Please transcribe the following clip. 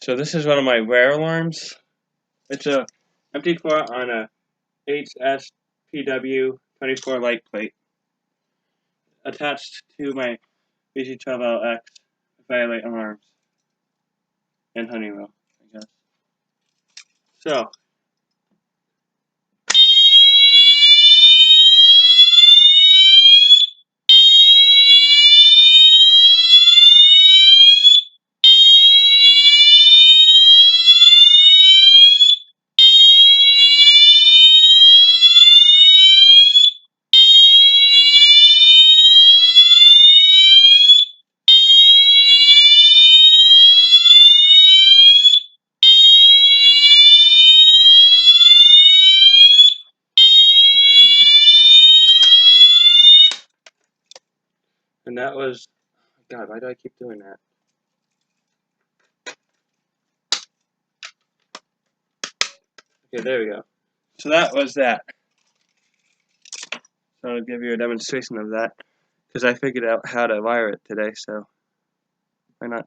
So this is one of my wear alarms. It's a MT4 on a HSPW 24 Lite plate attached to my BG12LX Violet alarms and Honeywell, I guess. So and that was, God, why do I keep doing that? Okay, there we go. So that was that. So I'll give you a demonstration of that because I figured out how to wire it today, so why not?